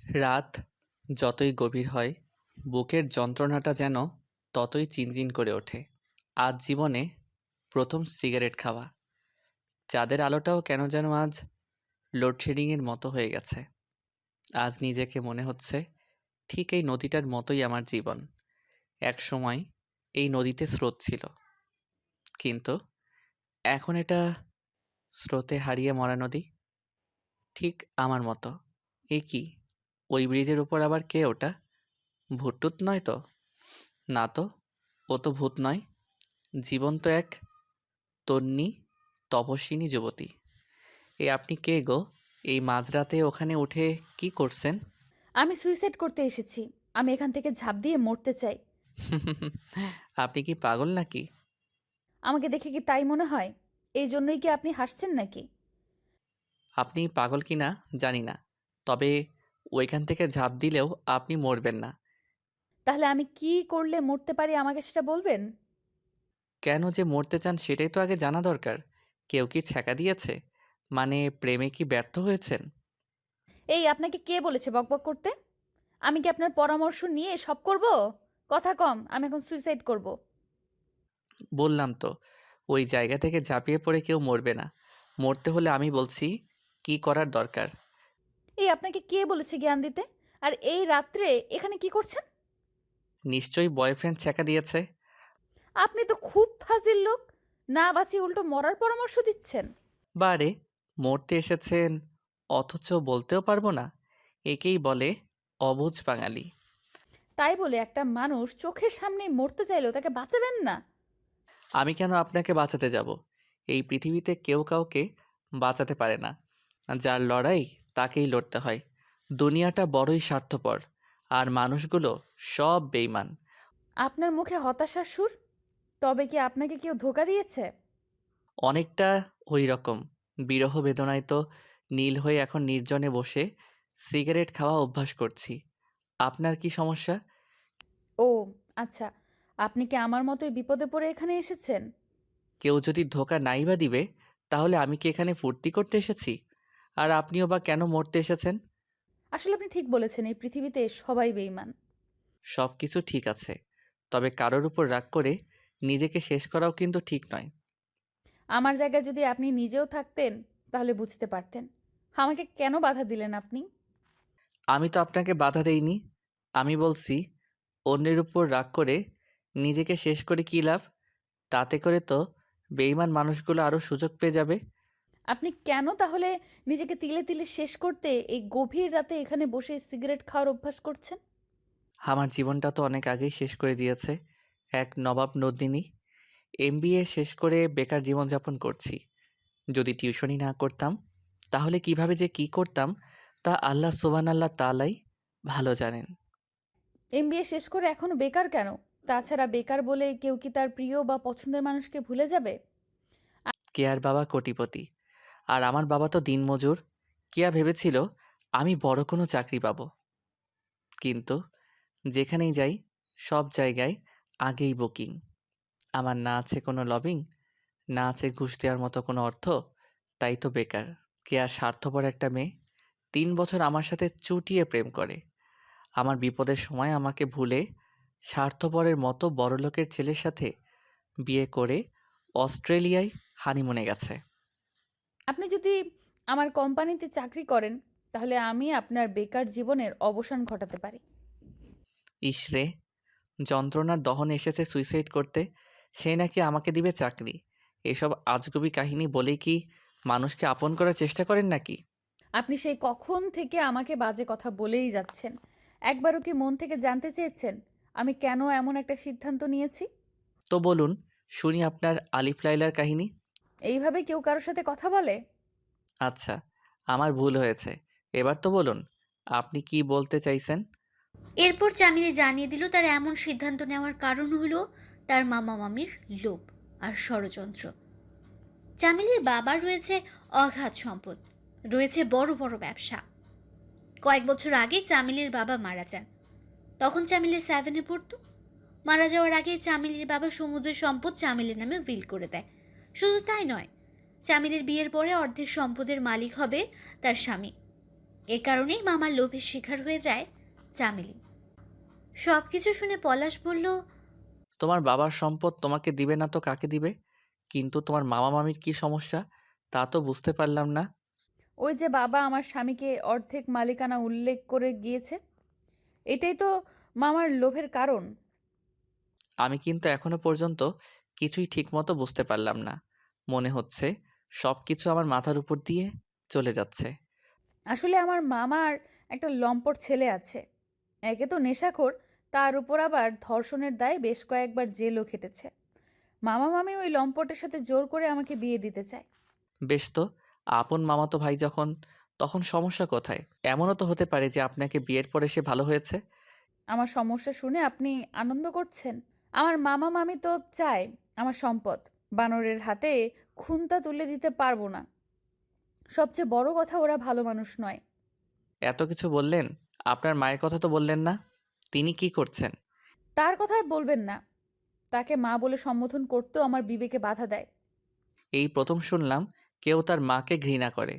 রাত যতই গভীর হয়, বুকের যন্ত্রণাটা যেন ততই চিনচিন করে ওঠে। আজ জীবনে প্রথম সিগারেট খাওয়া। চাঁদের আলোটাও কেন যেন আজ লোডশেডিংয়ের মতো হয়ে গেছে। আজ নিজেকে মনে হচ্ছে ঠিক এই নদীটার মতোই আমার জীবন। এক সময় এই নদীতে স্রোত ছিল, কিন্তু এখন এটা স্রোতে হারিয়ে মরা নদী। ঠিক আমার মতো। এ কি? ওই ব্রিজের উপর আবার কে ওটা? ভূতটুত নয় তো? না তো, ও তো ভূত নয়, জীবন্ত এক তন্বী তপস্বিনী যুবতী। আপনি কে গো? এই মাঝরাতে ওখানে উঠে কি করছেন? আমি সুইসাইড করতে এসেছি। আমি এখান থেকে ঝাঁপ দিয়ে মরতে চাই। আপনি কি পাগল নাকি? আমাকে দেখে কি তাই মনে হয়? এই জন্যই কি আপনি হাসছেন নাকি? আপনি পাগল কি না জানি না, তবে ওইখান থেকে ঝাঁপ দিলেও আপনি মরবেন না। তাহলে আমি কি করলে মরতে পারি আমাকে সেটা বলবেন? কেন যে মরতে চান সেটাই তো আগে জানা দরকার। কেউ কি ছ্যাঁকা দিয়েছে? মানে প্রেমে কি ব্যর্থ হয়েছেন? এই আপনাকে কে বলেছে বকবক করতে? আমি কি আপনার পরামর্শ নিয়ে সব করব? কথা কম, আমি এখন সুইসাইড করব। বললাম তো, ওই জায়গা থেকে ঝাঁপিয়ে পড়ে কেউ মরবে না। মরতে হলে আমি বলছি কি করার দরকার। এই আপনাকে কে বলেছে জ্ঞান দিতে? আর এই রাত্রে এখানে কি করছেন? নিশ্চয়ই বয়ফ্রেন্ড ছ্যাঁকা দিয়েছে। আপনি তো খুব ফাজিল লোক। না বাঁচিয়ে উল্টো মরার পরামর্শ দিচ্ছেন। বারে, মরতে এসেছেন অথচ বলতেও পারবো না, একেই বলে অবুঝ বাঙালি। তাই বলে একটা মানুষ চোখের সামনেই মরতে চাইলেও তাকে বাঁচাবেন না? আমি কেন আপনাকে বাঁচাতে যাব? এই পৃথিবীতে কেউ কাউকে বাঁচাতে পারে না। যার লড়াই তাকেই লড়তে হয়। দুনিয়াটা বড়ই স্বার্থপর, আর মানুষগুলো সব বেইমান। আপনার মুখে হতাশার সুর। তবে কি আপনাকে কেউ ধোঁকা দিয়েছে? অনেকটা ওই রকম। বিরহ বেদনায় তো নীল হয়ে এখন নির্জনে বসে সিগারেট খাওয়া অভ্যাস করছি। আপনার কি সমস্যা? ও, আচ্ছা। আপনি কি আমার মতোই বিপদে পড়ে এখানে এসেছেন? কেউ যদি ধোঁকা নাই বা দিবে, তাহলে আমি কি এখানে ফুর্তি করতে এসেছি? আর আপনিও বা কেন মরতে এসেছেন? আসলে আপনি ঠিক বলেছেন, এই পৃথিবীতে সবাই বেইমান। সব কিছু ঠিক আছে, তবে কারোর উপর রাগ করে নিজেকে শেষ করাও কিন্তু ঠিক নয়। আমার জায়গায় যদি আপনি নিজেও থাকতেন, তাহলে বুঝতে পারতেন। আমাকে কেন বাধা দিলেন আপনি? আমি তো আপনাকে বাধা দেইনি। আমি বলছি, অন্যের উপর রাগ করে নিজেকে শেষ করে কী লাভ? তাতে করে তো বেইমান মানুষগুলো আরও সুযোগ পেয়ে যাবে। আপনি কেন তাহলে নিজেকে তিলে তিলে শেষ করতে এই গভীর রাতে এখানে বসে সিগারেট খাওয়ার অভ্যাস করছেন? আমার জীবনটা তো অনেক আগেই শেষ করে দিয়েছে এক নবাব নন্দিনী। এমবিএ শেষ করে বেকার জীবনযাপন করছি। যদি টিউশনি না করতাম, তাহলে কিভাবে যে কি করতাম তা আল্লাহ সুবহানাল্লাহ তাআলাই ভালো জানেন। এমবিএ শেষ করে এখনো বেকার কেন? তাছাড়া বেকার বলে কেউ কি তার প্রিয় বা পছন্দের মানুষকে ভুলে যাবে? কেয়ার বাবা কোটিপতি, আর আমার বাবা তো দিনমজুর। কেয়া ভেবেছিল আমি বড় কোনো চাকরি পাবো, কিন্তু যেখানেই যাই সব জায়গায় আগেই বুকিং। আমার না আছে কোনো লবিং, না আছে ঘুষ দেওয়ার মতো কোনো অর্থ, তাই তো বেকার। কেয়া স্বার্থপর একটা মেয়ে, 3 বছর আমার সাথে চুটিয়ে প্রেম করে। আমার বিপদের সময় আমাকে ভুলে স্বার্থপরের মতো বড়লোকের ছেলের সাথে বিয়ে করে অস্ট্রেলিয়ায় হানিমুনে গেছে। আপনি যদি আমার কোম্পানিতে চাকরি করেন, তাহলে আমি আপনার বেকার জীবনের অবসান ঘটাতে পারি। ইসরে, যন্ত্রণার দহন এসেছে সুইসাইড করতে, সে নাকি আমাকে দিবে চাকরি। এসব আজগুবি কাহিনী বলেই কি মানুষকে আপন করার চেষ্টা করেন নাকি? আপনি সেই কখন থেকে আমাকে বাজে কথা বলেই যাচ্ছেন। একবারও কি মন থেকে জানতে চেয়েছেন আমি কেন এমন একটা সিদ্ধান্ত নিয়েছি? তো বলুন, শুনি আপনার আলিফ লাইলার কাহিনী। এইভাবে কেউ কারোর সাথে কথা বলে? আচ্ছা, আমার ভুল হয়েছে। এবার তো বলুন, আপনি কি বলতে চাইছেন? এরপর চামিলি জানিয়ে দিল তার এমন সিদ্ধান্ত নেওয়ার কারণ হলো তার মামা মামির লোভ আর ষড়যন্ত্র। চামেলির বাবার রয়েছে অগাধ সম্পদ, রয়েছে বড় বড় ব্যবসা। কয়েক বছর আগে চামেলির বাবা মারা যান। তখন চামেলি 7-এ পড়তো। মারা যাওয়ার আগে চামেলির বাবা সমুদ্রের সম্পদ চামেলির নামে উইল করে দেয়। শুধু তাই নয়, চামেলির বিয়ের পরে অর্ধেক সম্পদের মালিক হবে তার স্বামী। এ কারণেই মামার লোভের শিকার হয়ে যায় চামেলি। সবকিছু শুনে পলাশ বলল, তোমার বাবার সম্পদ তোমাকে দিবে না তো কাকে দিবে? কিন্তু তোমার মামা মামির কি সমস্যা তা তো বুঝতে পারলাম না। ওই যে বাবা আমার স্বামীকে অর্ধেক মালিকানা উল্লেখ করে গিয়েছে, এটাই তো মামার লোভের কারণ। আমি কিন্তু এখনো পর্যন্ত কিছুই ঠিকমতো বুঝতে পারলাম না। মনে হচ্ছে সব কিছু আমার মাথার উপর দিয়ে চলে যাচ্ছে। আসলে আমার মামার একটা লম্পট ছেলে আছে। একে তো নেশাখোর, তার উপর আবার ধর্ষণের দায়ে বেশ কয়েকবার জেলও খেটেছে। মামা মামি ওই লম্পটের সাথে জোর করে আমাকে বিয়ে দিতে চায়। বেশ তো, আপন মামাতো ভাই যখন, তখন সমস্যা কোথায়? এমনও তো হতে পারে যে আপনাকে বিয়ের পরে সে ভালো হয়েছে। আমার সমস্যা শুনে আপনি আনন্দ করছেন? আমার মামা মামি তো চায় আমার সম্পদ। বানরের হাতে খুন্তা তুলে দিতে পারবো না। সবচেয়ে বড় কথা, ওরা ভালো মানুষ নয়। এত কিছু বললেন, আপনার মায়ের কথা তো বললেন না। তিনি কি করছেন? তার কথায় বলবেন না। তাকে মা বলে সম্বোধন করতেও আমার বিবেকে বাধা দেয়। এই প্রথম শুনলাম কেউ তার মাকে ঘৃণা করে।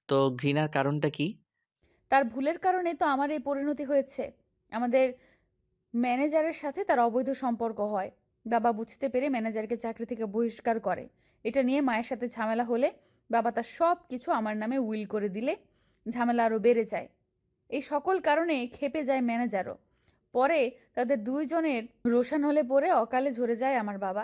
তো ঘৃণার কারণটা কি? তার ভুলের কারণে তো আমার এই পরিণতি হয়েছে। আমাদের ম্যানেজারের সাথে তার অবৈধ সম্পর্ক হয়। বাবা বুঝতে পেরে ম্যানেজারকে চাকরি থেকে বহিষ্কার করে। এটা নিয়ে মায়ের সাথে ঝামেলা হলে বাবা তার সব কিছু আমার নামে উইল করে দিলে ঝামেলা আরও বেড়ে যায়। এই সকল কারণে ক্ষেপে যায় ম্যানেজারও। পরে তাদের দুইজনের রোষানলে পড়ে অকালে ঝরে যায় আমার বাবা।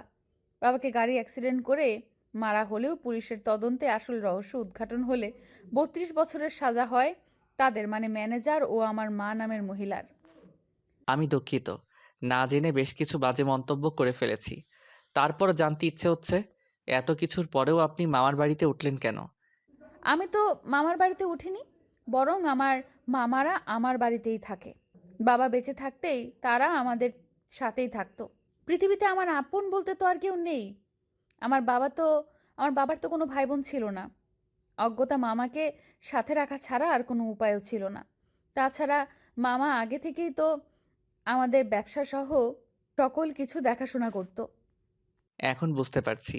বাবাকে গাড়ি অ্যাক্সিডেন্ট করে মারা হলেও পুলিশের তদন্তে আসল রহস্য উদ্ঘাটন হলে 32 বছরের সাজা হয় তাদের, মানে ম্যানেজার ও আমার মা নামের মহিলার। আমি দুঃখিত, না জেনে বেশ কিছু বাজে মন্তব্য করে ফেলেছি। তারপর জানতে ইচ্ছে হচ্ছে, এত কিছুর পরেও আপনি মামার বাড়িতে উঠলেন কেন? আমি তো মামার বাড়িতে উঠিনি, বরং আমার মামারা আমার বাড়িতেই থাকে। বাবা বেঁচে থাকতেই তারা আমাদের সাথেই থাকতো। পৃথিবীতে আমার আপন বলতে তো আর কেউ নেই। আমার বাবা তো আমার বাবার তো কোনো ভাই বোন ছিল না। অজ্ঞতা মামাকে সাথে রাখা ছাড়া আর কোনো উপায়ও ছিল না। তাছাড়া মামা আগে থেকেই তো আমাদের ব্যবসা সহ সকল কিছু দেখাশোনা করত। এখন বুঝতে পারছি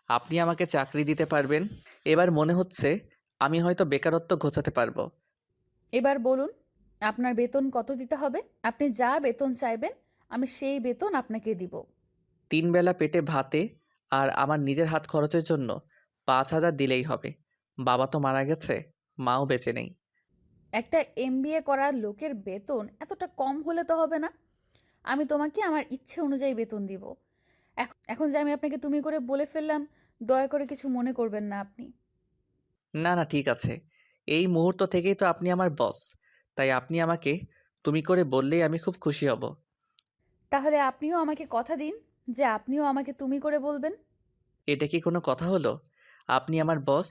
আপনি আমাকে চাকরি দিতে পারবেন। এবার মনে হচ্ছে আমি হয়তো বেকারত্ব ঘোচাতে পারবো। এবার বলুন, আপনার বেতন কত দিতে হবে? আপনি যা বেতন চাইবেন আমি সেই বেতন আপনাকে দিব। 3 বেলা পেটে ভাতে আর আমার নিজের হাত খরচের জন্য 5,000 দিলেই হবে। বাবা তো মারা গেছে, মাও বেঁচে নেই। একটা এমবিএ করা লোকের বেতন এতটা কম হলে তো হবে না। আমি তোমাকে আমার ইচ্ছে অনুযায়ী বেতন দিব। এখন যে আমি আপনাকে তুমি করে বলে ফেললাম, দয়া করে কিছু মনে করবেন না আপনি। না না, ঠিক আছে। এই মুহূর্ত থেকেই তো আপনি আমার বস, তাই আপনি আমাকে তুমি করে বললেই আমি খুব খুশি হব। তাহলে আপনিও আমাকে কথা দিন যে আপনিও আমাকে তুমি করে বলবেন। এটা কি কোনো কথা হলো? আপনি আমার বস,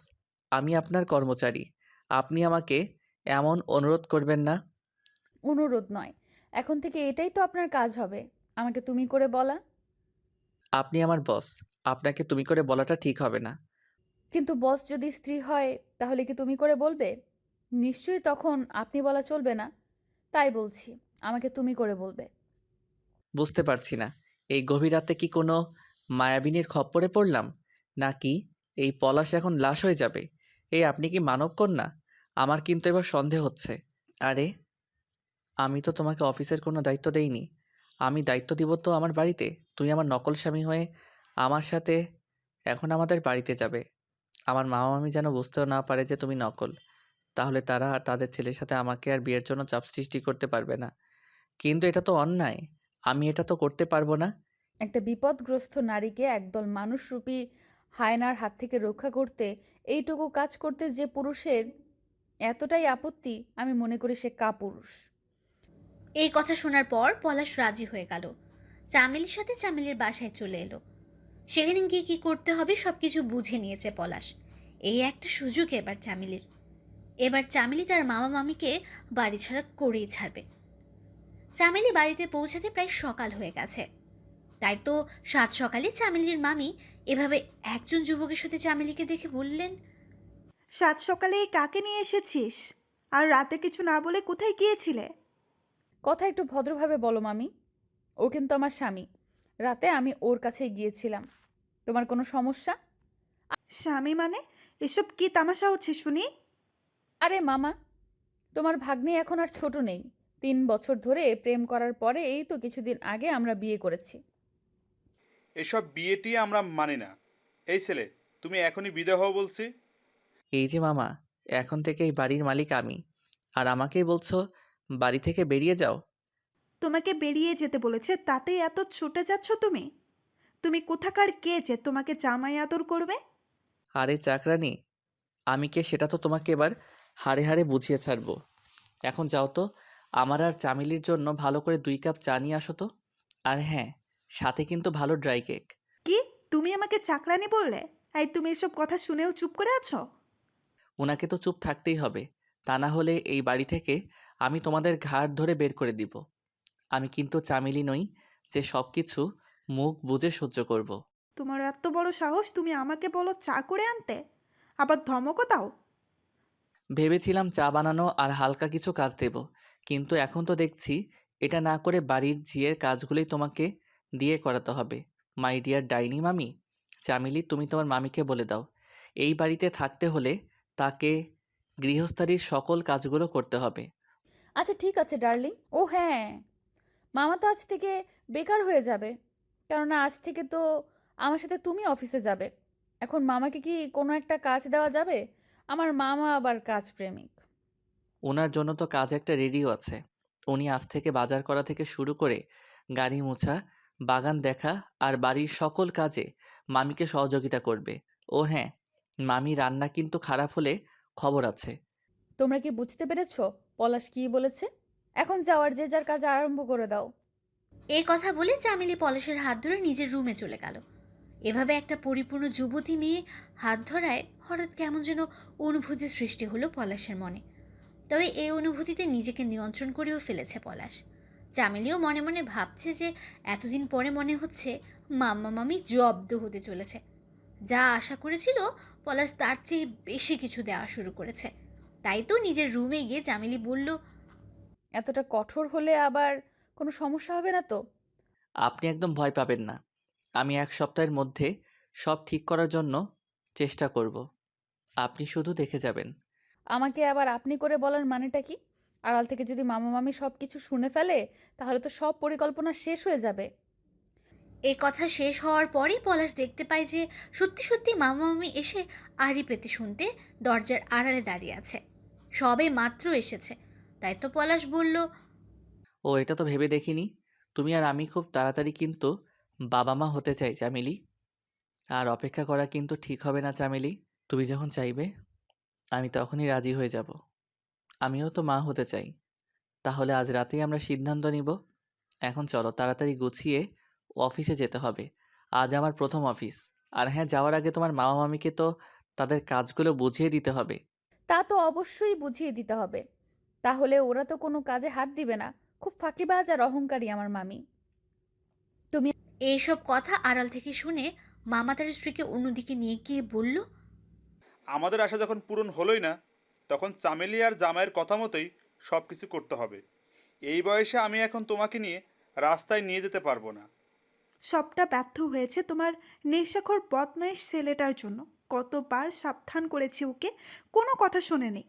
আমি আপনার কর্মচারী। আপনি আমাকে এমন অনুরোধ করবেন না। অনুরোধ নয়, এখন থেকে এটাই তো আপনার কাজ হবে, আমাকে তুমি করে বলা। আপনি আমার বস, আপনাকে তুমি করে বলাটা ঠিক হবে না। কিন্তু বস যদি স্ত্রী হয় তাহলে কি তুমি করে বলবে? নিশ্চয়ই তখন আপনি বলা চলবে না। তাই বলছি, আমাকে তুমি করে বলবে। বুঝতে পারছি না, এই গভীর রাতে কি কোনো মায়াবিনীর খপ্পরে পড়লাম, নাকি এই পলাশ এখন লাশ হয়ে যাবে? এই আপনি কি মানব কন্যা? আমার কিন্তু এবার সন্দেহ হচ্ছে। আরে, আমি তো তোমাকে অফিসের কোনো দায়িত্ব দেইনি। আমি দায়িত্ব দিব তো আমার বাড়িতে। তুমি আমার নকল স্বামী হয়ে আমার সাথে এখন আমাদের বাড়িতে যাবে। আমার মামা মামি যেন বুঝতেও না পারে যে তুমি নকল। তাহলে তারা আর তাদের ছেলের সাথে আমাকে আর বিয়ের জন্য চাপ সৃষ্টি করতে পারবে না। কিন্তু এটা তো অন্যায়। আমি এটা তো করতে পারবো না। একটা বিপদগ্রস্ত নারীকে একদল মানুষরূপী হায়নার হাত থেকে রক্ষা করতে এইটুকু কাজ করতে যে পুরুষের এতটাই আপত্তি, আমি মনে করি সে কাপুরুষ। এই কথা শোনার পর পলাশ রাজি হয়ে গেল। চামেলির সাথে চামেলির বাসায় চলে এলো। সেখানে গিয়ে কি করতে হবে সবকিছু বুঝে নিয়েছে পলাশ। এই একটা সুযোগ এবার চামেলির। এবার চামেলি তার মামা মামিকে বাড়ি ছাড়া করেই ছাড়বে। চামেলি বাড়িতে পৌঁছাতে প্রায় সকাল হয়ে গেছে। তাই তো সাত সকালে চামেলির মামি এভাবে একজন যুবকের সাথে চামেলিকে দেখে বললেন, সাত সকালে কাকে নিয়ে এসেছিস? আর রাতে কিছু না বলে কোথায় গিয়েছিলে? কথা একটু ভদ্রভাবে বলো মামি, ও কিন্তু আমার স্বামী। রাতে আমি ওর কাছেই গিয়েছিলাম। তোমার কোনো সমস্যা? স্বামী মানে? এসব কি তামাশা হচ্ছে শুনি? আরে মামা, তোমার ভাগ্নি এখন আর ছোট নেই। 3 বছর ধরে প্রেম করার পরে এই তো কিছুদিন আগে আমরা বিয়ে করেছি। এসব বিয়েটি আমরা মানি না। এই ছেলে, তুমি এখনই বিদায় হও বলছি। এই যে মামা, এখন থেকে এই বাড়ির মালিক আমি। আর আমাকেই বলছো বাড়ি থেকে বেরিয়ে যাও? তোমাকে বেরিয়ে যেতে বলেছে, তাতেই এত ছুটে যাচ্ছ তুমি? তুমি কোথাকার কে যে তোমাকে জামাই আদর করবে? আরে চাকরানি, আমি কে সেটা তো তোমাকে এবার হাড়ে হাড়ে বুঝিয়ে ছাড়বো। এখন যাও তো, আমার আর চামেলির জন্য ভালো করে 2 কাপ চা নিয়ে আসো তো। আর হ্যাঁ, সাথে কিন্তু ভালো ড্রাই কেক। কি? তুমি আমাকে চাকরানি বললে? এই, তুমি এসব কথা শুনেও চুপ করে আছো? ওনাকে তো চুপ থাকতেই হবে, তা না হলে এই বাড়ি থেকে আমি তোমাদের ঘাড় ধরে বের করে দিব। আমি কিন্তু চামেলি নই যে সব কিছু মুখ বুজে সহ্য করব। তোমার এত বড় সাহস, তুমি আমাকে বলো চা করে আনতে, আবার ধমকও দাও? ভেবেছিলাম চা বানানো আর হালকা কিছু কাজ দেব, কিন্তু এখন তো দেখছি এটা না করে বাড়ির ঝিয়ের কাজগুলোই তোমাকে দিয়ে করাতে হবে। মাই ডিয়ার ডাইনি মামি, চামেলি তুমি তোমার মামিকে বলে দাও এই বাড়িতে থাকতে হলে তাকে গৃহস্থালির সকল কাজগুলো করতে হবে। আচ্ছা ঠিক আছে ডার্লিং। ও হ্যাঁ, মামা তো আজ থেকে বেকার হয়ে যাবে, কেননা আজ থেকে তো আমার সাথে তুমি অফিসে যাবে। এখন মামাকে কি কোনো একটা কাজ দেওয়া যাবে? আমার মামা আবার কাজ প্রেমিক। ওনার জন্য তো কাজ একটা রেডিও আছে। উনি আজ থেকে বাজার করা থেকে শুরু করে গাড়ি মোছা, বাগান দেখা আর বাড়ির সকল কাজে মামিকে সহযোগিতা করবে। ও হ্যাঁ, মামি রান্না কিন্তু খারাপ হলে খবর আছে। তোমরা কি বুঝতে পেরেছো পলাশ কি বলেছে? এখন যাওয়ার যে যার কাজ আরম্ভ করে দাও। এই কথা বলে চামেলি পলাশের হাত ধরে নিজের রুমে চলে গেল। এভাবে একটা পরিপূর্ণ যুবতী মেয়ে হাত ধরায় হঠাৎ কেমন যেন অনুভূতির সৃষ্টি হলো পলাশের মনে। তবে এই অনুভূতিতে নিজেকে নিয়ন্ত্রণ করেও ফেলেছে পলাশ। চামেলিও মনে মনে ভাবছে যে এতদিন পরে মনে হচ্ছে মাম্মা মামি জব্দ হতে চলেছে। যা আশা করেছিল পলাশ তার চেয়ে বেশি কিছু দেওয়া শুরু করেছে। তাই তো নিজের রুমে গিয়ে চামেলি বলল, এতটা কঠোর হলে আবার কোনো সমস্যা হবে না তো? আপনি একদম ভয় পাবেন না। আমি 1 সপ্তাহের মধ্যে সব ঠিক করার জন্য চেষ্টা করব। আপনি শুধু দেখে যাবেন। আমাকে আবার আপনি করে বলার মানেটা কি? আড়াল থেকে যদি মামা মামি সব কিছু শুনে ফেলে, তাহলে তো সব পরিকল্পনা শেষ হয়ে যাবে। এ কথা শেষ হওয়ার পরই পলাশ দেখতে পায় যে সত্যি সত্যি মামা মামি এসে আড়ি পেতে শুনতে দরজার আড়ালে দাঁড়িয়ে আছে। সবে মাত্র এসেছে, তাই তো পলাশ বলল, ও এটা তো ভেবে দেখিনি। তুমি আর আমি খুব তাড়াতাড়ি কিন্তু বাবা মা হতে চাই চামেলি। আর অপেক্ষা করা কিন্তু ঠিক হবে না চামেলি। তুমি যখন চাইবে আমি তখনই রাজি হয়ে যাব। আমিও তো মা হতে চাই। তাহলে আজ রাতেই আমরা সিদ্ধান্ত নিব। এখন চলো তাড়াতাড়ি গুছিয়ে অফিসে যেতে হবে। আজ আমার প্রথম অফিস। আর হ্যাঁ, যাওয়ার আগে তোমার মামা মামিকে তো তাদের কাজগুলো বুঝিয়ে দিতে হবে। তা তো অবশ্যই বুঝিয়ে দিতে হবে, তাহলে ওরা তো কোনো কাজে হাত দিবে না। খুব ফাঁকিবাজ আর অহংকারী আমার মামি। তুমি এইসব কথা আড়াল থেকে শুনে মামা তার স্ত্রীকে অন্যদিকে নিয়ে গিয়ে বলল, আমাদের আশা যখন পূরণ হলোই না, তখন চামেলি আর জামাইয়ের কথা মতোই সব কিছু করতে হবে। এই বয়সে আমি এখন তোমাকে নিয়ে রাস্তায় নিয়ে যেতে পারবো না। সবটা ব্যর্থ হয়েছে তোমার নেশাখোর বদমাইশ ছেলেটার জন্য। কতবার সাবধান করেছি ওকে, কোনো কথা শোনেনি।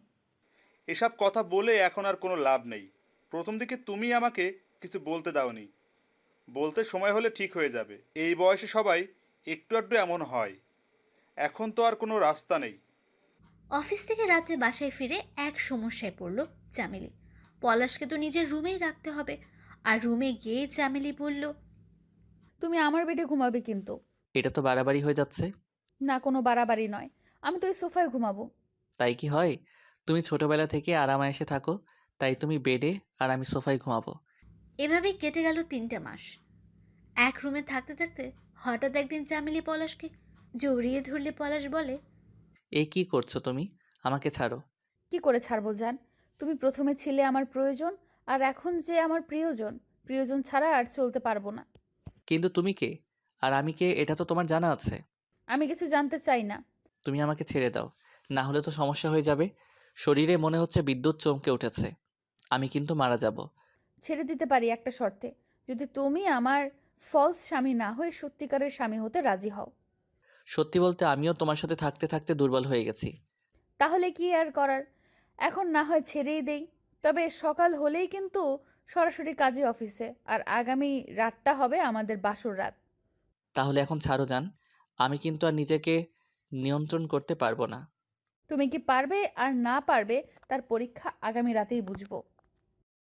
এসব কথা বলে এখন আর কোনো লাভ নেই। প্রথম দিকে তুমি আমাকে কিছু বলতে দাওনি। বলতে সময় হলে ঠিক হয়ে যাবে। এই বয়সে সবাই একটু আধটু এমন হয়। এখন তো আর কোনো রাস্তা নেই। অফিস থেকে রাতে বাসায় ফিরে এক সমস্যায় পড়ল চামেলি। পলাশকে তো নিজের রুমেই রাখতে হবে, আর রুমে গিয়ে চামেলি বলল, তুমি আমার বেডে ঘুমাবে কিন্তু। এটা তো বাড়াবাড়ি হয়ে যাচ্ছে। না, কোনো বাড়াবাড়ি নয়। আমি তো এই সোফায় ঘুমাবো। তাই কি হয়? তুমি ছোটবেলা থেকে আরামায়েশে থাকো, তাই তুমি বেডে আর আমি সোফায় ঘুমাবো। এভাবেই কেটে গেল 3 মাস। এক রুমে থাকতে থাকতে হঠাৎ একদিন চামেলি পলাশকে জড়িয়ে ধরলে পলাশ বলে, এই কি করছো তুমি? আমাকে ছাড়ো। কি করে ছাড়বো জান? তুমি প্রথমে ছিলে আমার প্রয়োজন, আর এখন যে আমার প্রিয়জন। প্রিয়জন ছাড়া আর চলতে পারবো না। কিন্তু তুমি কে আর আমি কে এটা তো তোমার জানা আছে। আমি কিছু জানতে চাই না। তুমি আমাকে ছেড়ে দাও, না হলে তো সমস্যা হয়ে যাবে। শরীরে মনে হচ্ছে বিদ্যুৎ চমকে উঠেছে। আমি কিন্তু মারা যাব। ছেড়ে দিতে পারি একটা শর্তে, যদি তুমি আমার ফলস স্বামী না হয়ে সত্যিকারের স্বামী হতে রাজি হও। সত্যি বলতে আমিও তোমার সাথে থাকতে থাকতে দুর্বল হয়ে গেছি। তাহলে কি আর করার? এখন না হয় ছেড়েই দেই, তবে সকাল হলেই কিন্তু সরাসরি কাজে অফিসে, আর আগামী রাতটা হবে আমাদের বাসর রাত। তাহলে এখন ছাড়ো যান, আমি কিন্তু আর নিজেকে নিয়ন্ত্রণ করতে পারবো না। তুমি কি পারবে আর না পারবে তার পরীক্ষা আগামী রাতেই বুঝবো।